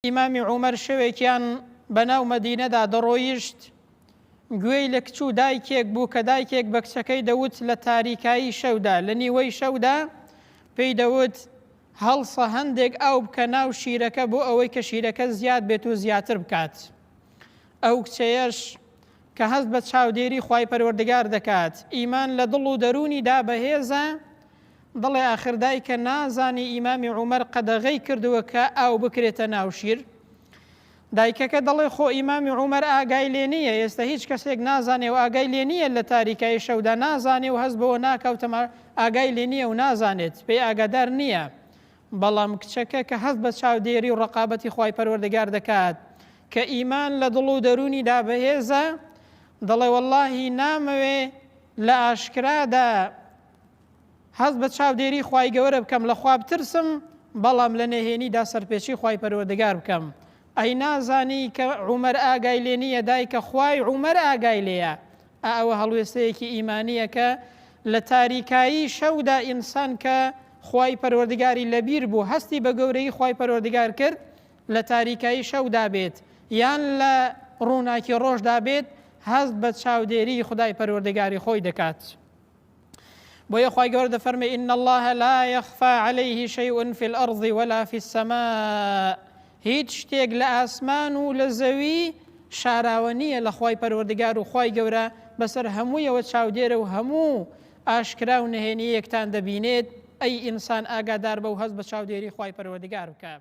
ئیمامی عومەر شەوێکیان بەناو مەدینەدا دەڕۆیشت گوێی لە کچ و دایکێک بوو کە دایکێک بە کچەکەی دەوت لە تاریکایی شەودا لە نیوەی شەودا پێی دەوت هەڵسە هەندێک ئاو بکە ناو شیرەکە بۆ ئەوەی کە شیرەکە زیاد بێت و زیاتر بکات. ئەو کچەیەش کە هەست بە چاودێری خوای پەروەردگار دەکات ئیمان لە دڵ و دەرونیدا بەهێزە دڵێ ئاخر دایکە نازانی ئیمامی عومەر قەدەغەی کردووە کە ئاو بکرێتە ناو شیر. دایکەکە دەڵێ خۆ ئیمامی عومەر ئاگای لێ نییە، ئێستا هیچ کەسێک نازانێ و ئاگای لێ نییە لە تاریکایی شەودا نازانێ و هەست بەوە ناکەوتەمە ئاگای لێ نییە و نازانێت پێی ئاگادار نییە. بەڵام کچەکە کە هەست بە چاودێری و ڕقابەتی خوای پەروەردگار دەکات کە ئیمان لە دڵ و دەرونیدا بەهێزە دەڵێ وەڵڵاهی نامەوێ لە ئاشکرادا هەست بە چاودێری خوای گەورە بکەم لە خوا بترسم بەڵام لە نەهێنیدا سەرپێچی خوای پەروەردگار بکەم. ئەی نازانی کە عومەر ئاگای لێ نییە دایکە خوای عومەر ئاگای لێیە. ئەوە هەڵوێستەیەکی ئیمانیە کە لە تاریکایی شەودا ئینسان کە خوای پەروەردگاری لەبیر بوو هەستی بە گەورەی خوای پەروەردگار کرد لە تاریکایی شەودا بێت یان لە ڕووناکی ڕۆژدا بێت هەست بە چاودێری خدای پەروەردگاری خۆی دەکات. بۆیە خوای گەورە دەفەرمێ إن الله لا يخفى عليه شيء في الأرض ولا في السماء. هیچ شتێک لە ئاسمان و لە زەوی شاراوە نییە لە خوای پەروەردگار و خوای گەورە بەسەر هەموویەوە چاودێرە و هەموو ئاشکرا و نهێنی یەکتان دەبینێت. ئەی ئینسان ئاگادار بە و هەست بە چاودێری خوای پەروەردگار بکە.